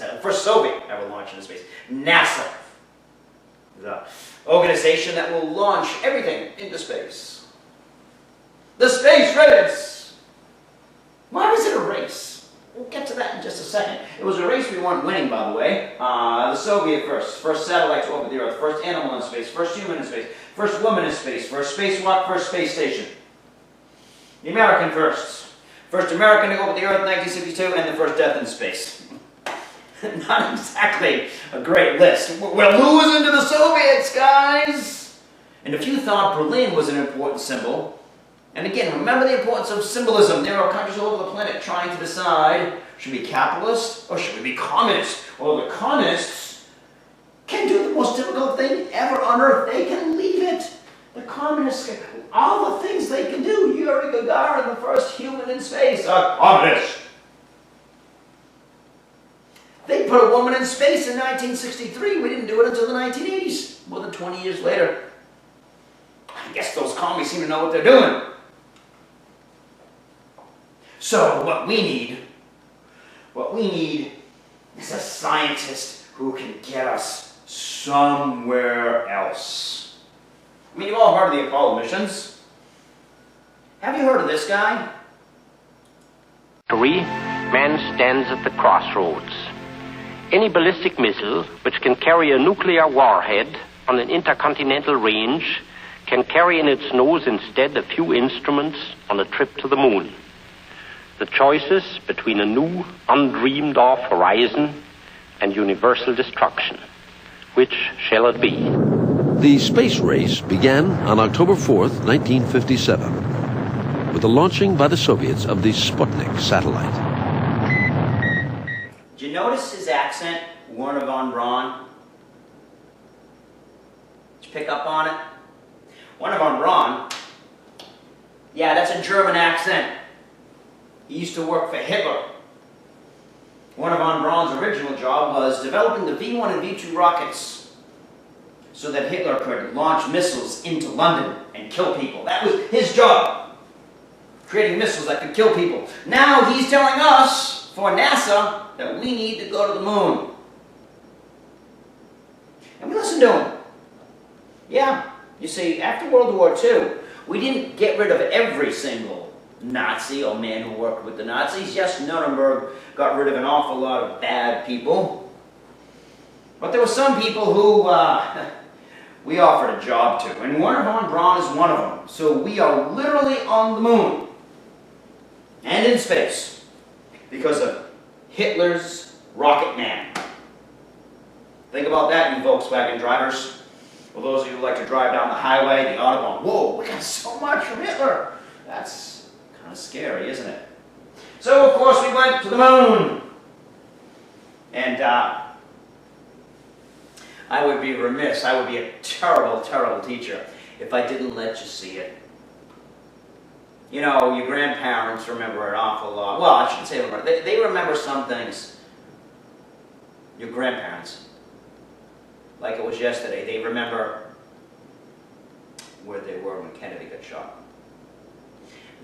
S4: ever launched into space. NASA, the organization that will launch everything into space. The space race. Why was it a race? We'll get to that in just a second. It was a race we weren't winning, by the way. The Soviet first satellite to orbit the Earth, first animal in space, first human in space, first woman in space, first spacewalk, first space station. The American first. First American to orbit the Earth in 1962, and the first death in space. Not exactly a great list. We're losing to the Soviets, guys! And if you thought Berlin was an important symbol, and again, remember the importance of symbolism. There are countries all over the planet trying to decide, should we be capitalist or should we be communist? Well, the communists can do the most difficult thing ever on Earth. They can leave it. The communists, all the things they can do. Yuri Gagarin, the first human in space, are communists. They put a woman in space in 1963. We didn't do it until the 1980s, more than 20 years later. I guess those commies seem to know what they're doing. So what we need is a scientist who can get us somewhere else. I mean, you've all heard of the Apollo missions. Have you heard of this guy?
S9: Man stands at the crossroads. Any ballistic missile which can carry a nuclear warhead on an intercontinental range can carry in its nose instead a few instruments on a trip to the moon. The choices between a new, undreamed-of horizon and universal destruction. Which shall it be?
S10: The space race began on October 4th, 1957, with the launching by the Soviets of the Sputnik satellite.
S4: Did you notice his accent, Werner von Braun? Did you pick up on it? Werner von Braun, yeah, that's a German accent. He used to work for Hitler. Werner von Braun's original job was developing the V-1 and V-2 rockets so that Hitler could launch missiles into London and kill people. That was his job, creating missiles that could kill people. Now he's telling us, for NASA, that we need to go to the moon. And we listened to him. Yeah, you see, after World War II, we didn't get rid of every single Nazi or man who worked with the Nazis. Yes, Nuremberg got rid of an awful lot of bad people. But there were some people who we offered a job to. And Werner von Braun is one of them. So we are literally on the moon and in space because of Hitler's Rocket Man. Think about that, you Volkswagen drivers. For those of you who like to drive down the highway, the Autobahn, whoa, we got so much from Hitler. That's kind of scary, isn't it? So, of course, we went to the moon. And I would be remiss, I would be a terrible, terrible teacher if I didn't let you see it. You know, your grandparents remember an awful lot. Well, I shouldn't say remember. They remember some things. Your grandparents, like it was yesterday, they remember where they were when Kennedy got shot.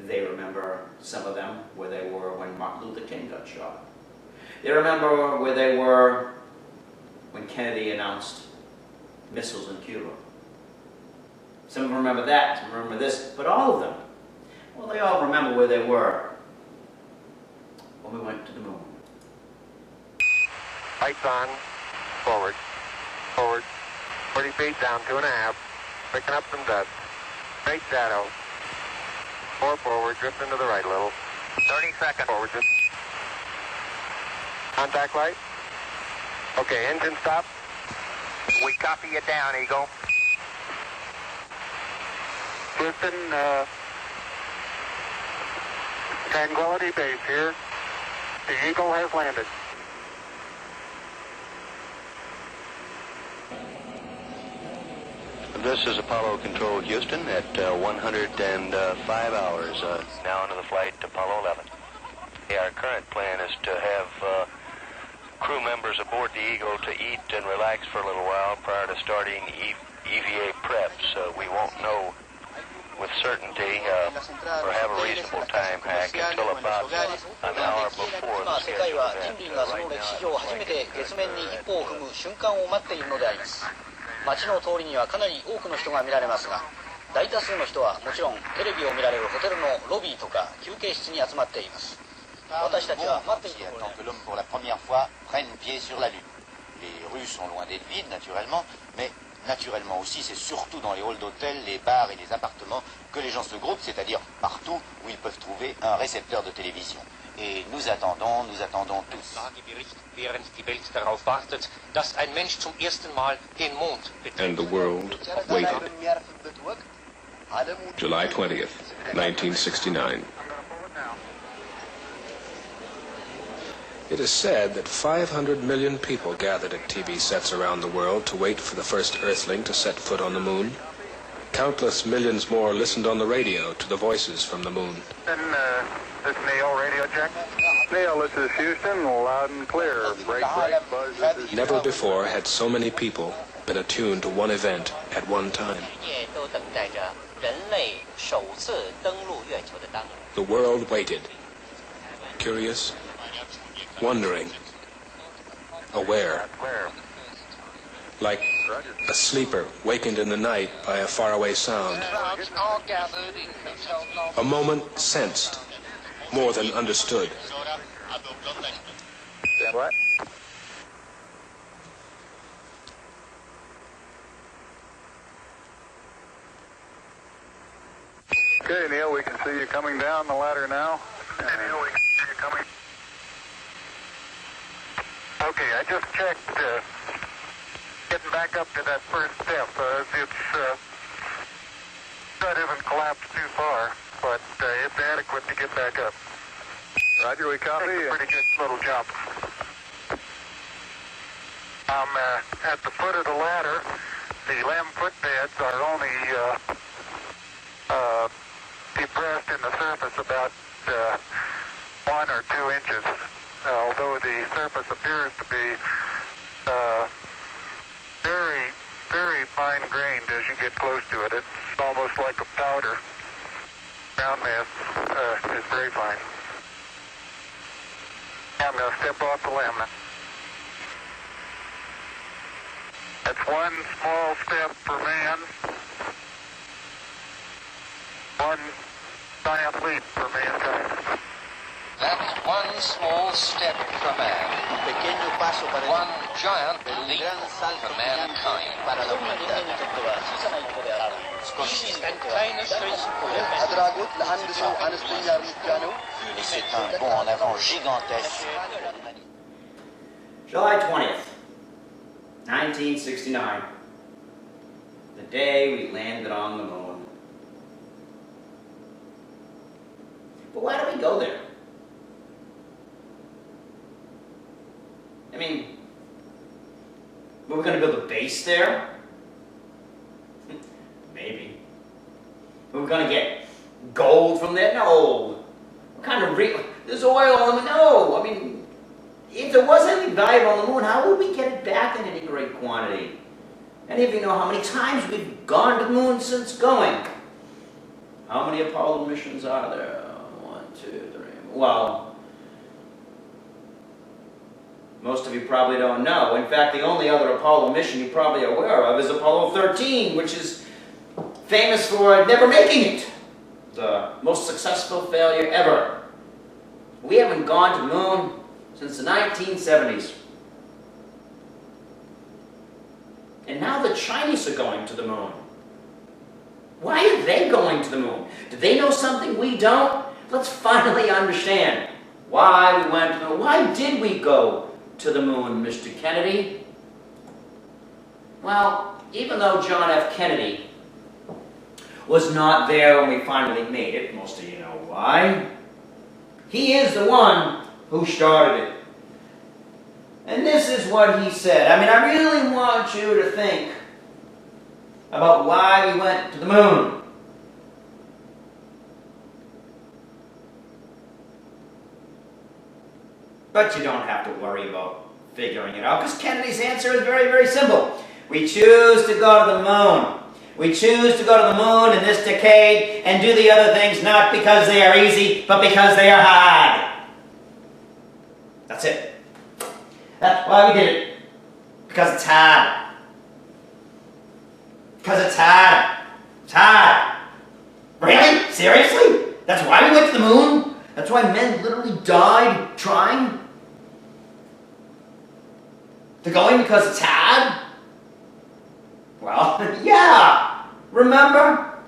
S4: They remember, some of them, where they were when Martin Luther King got shot. They remember where they were when Kennedy announced missiles in Cuba. Some of them remember that, some remember this, but all of them, well, they all remember where they were when we went to the moon.
S11: Lights on, forward, forward, 40 feet down, 2.5, picking up some dust, straight shadow, 4 forward, drifting to the right a little, 30 seconds forward, drift. Contact light. Okay, engine stop. We copy you down, Eagle. Houston, Tranquility Base here. The Eagle has landed.
S12: This is Apollo Control Houston at 105 hours, now into the flight Apollo 11. Our current plan is to have crew members aboard the Eagle to eat and relax for a little while prior to starting EVA prep, so we won't know with certainty or have a reasonable time hack until about an hour before the scheduled event.
S13: 街の通りにはかなり多くの人が見られますが、大多数の人はもちろんテレビを見られるホテルのロビーとか休憩室に集まっています。私たちは待っているところで l'homme pour la première fois prenne pied sur la Lune. Les rues sont loin d'être vides naturellement, mais naturellement aussi c'est surtout dans les halls d'hôtels, les bars et les appartements que les gens se groupent, c'est-à-dire partout où ils peuvent trouver un récepteur de télévision. Et nous attendons tous.
S14: Während die Welt darauf wartet, dass ein Mensch zum ersten Mal den Mond betritt.
S15: And the world waited. July 20th, 1969. It is said that 500 million people gathered at TV sets around the world to wait for the first Earthling to set foot on the moon. Countless millions more listened on the radio to the voices from the moon.
S11: This is Neil, radio check. Neil, this is Houston, loud and clear. Break, buzz, this is
S15: Never before had so many people been attuned to one event at one time. The world waited, curious, wondering, aware, like a sleeper wakened in the night by a faraway sound. A moment sensed, more than understood.
S11: What? Okay, Neil, we can see you coming down the ladder now. Hey, Neil, we can see you coming. Okay, I just checked, getting back up to that first step. That isn't collapsed too far, but it's adequate to get back up. Roger, we copy. It's a pretty good little jump. I'm at the foot of the ladder. The LEM footbeds are only depressed in the surface about 1 or 2 inches, although the surface appears to be very, very fine-grained as you get close to it. It's almost like a powder. Ground mass is very fine. I'm going to step off the LEM. That's one small step for man, one giant leap for mankind.
S14: That's one small step for man, one giant leap for mankind. Dies ein kleiner Schritt für
S13: et c'est un bond en avant gigantesque.
S4: July 20th, 1969. The day we landed on the moon. But why did we go there? I mean, were we going to build a base there? Maybe. Were we going to get gold from there? No. What kind of there's oil on the moon? No. I mean, if there was anything valuable on the moon, how would we get it back in any great quantity? Any of you know how many times we've gone to the moon since going? How many Apollo missions are there? 1, 2, 3. Well, most of you probably don't know. In fact, the only other Apollo mission you're probably aware of is Apollo 13, which is famous for never making it. The most successful failure ever. We haven't gone to the moon since the 1970s. And now the Chinese are going to the moon. Why are they going to the moon? Do they know something we don't? Let's finally understand why we went to the moon. Why did we go to the moon, Mr. Kennedy? Well, even though John F. Kennedy was not there when we finally made it. Most of you know why. He is the one who started it. And this is what he said. I mean, I really want you to think about why we went to the moon. But you don't have to worry about figuring it out, because Kennedy's answer is very, very simple. We choose to go to the moon. We choose to go to the moon in this decade and do the other things not because they are easy, but because they are hard. That's it. That's why we did it. Because it's hard. Because it's hard. It's hard. Really? Seriously? That's why we went to the moon? That's why men literally died trying? To go in because it's hard? Well, yeah. Remember?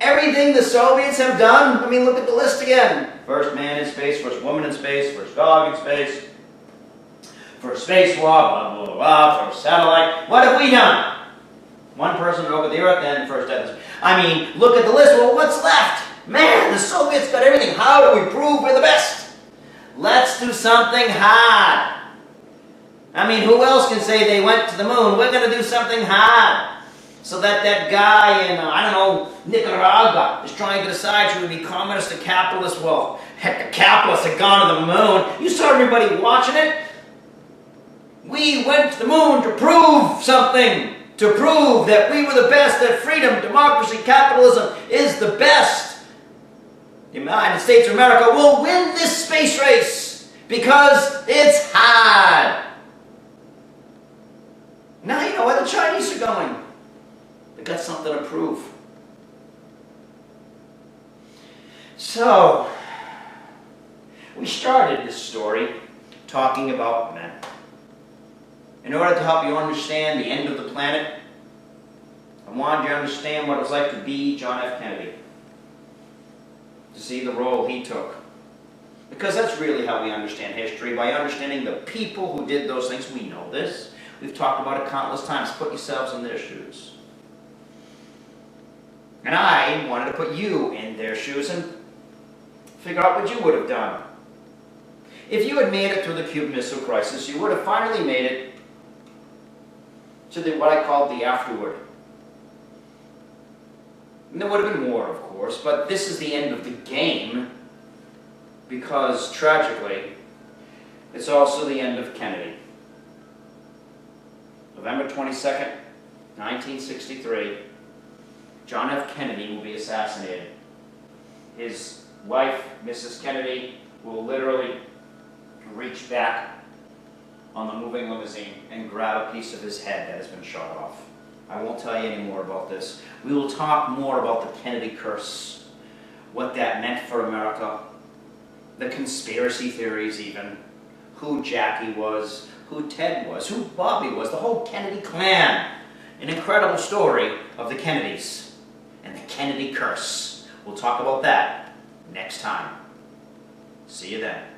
S4: Everything the Soviets have done? I mean, look at the list again. First man in space, first woman in space, first dog in space, first spacewalk, blah, blah, blah, first satellite. What have we done? One person over the Earth, then the first death. I mean, look at the list. Well, what's left? Man, the Soviets got everything. How do we prove we're the best? Let's do something hard. I mean, who else can say they went to the moon? We're going to do something hard. So that that guy in, I don't know, Nicaragua is trying to decide should we be communist or capitalist. Well, heck, the capitalists had gone to the moon. You saw everybody watching it. We went to the moon to prove something. To prove that we were the best, that freedom, democracy, capitalism is the best. The United States of America will win this space race because it's hard. Now you know where the Chinese are going. They've got something to prove. So, we started this story talking about men. In order to help you understand the end of the planet, I wanted you to understand what it was like to be John F. Kennedy. To see the role he took. Because that's really how we understand history, by understanding the people who did those things. We know this. We've talked about it countless times. Put yourselves in their shoes. And I wanted to put you in their shoes and figure out what you would have done. If you had made it through the Cuban Missile Crisis, you would have finally made it to what I called the afterward. And there would have been more, of course, but this is the end of the game because, tragically, it's also the end of Kennedy. November 22nd, 1963, John F. Kennedy will be assassinated. His wife, Mrs. Kennedy, will literally reach back on the moving limousine and grab a piece of his head that has been shot off. I won't tell you any more about this. We will talk more about the Kennedy curse, what that meant for America, the conspiracy theories even, who Jackie was, who Ted was, who Bobby was, the whole Kennedy clan. An incredible story of the Kennedys and the Kennedy curse. We'll talk about that next time. See you then.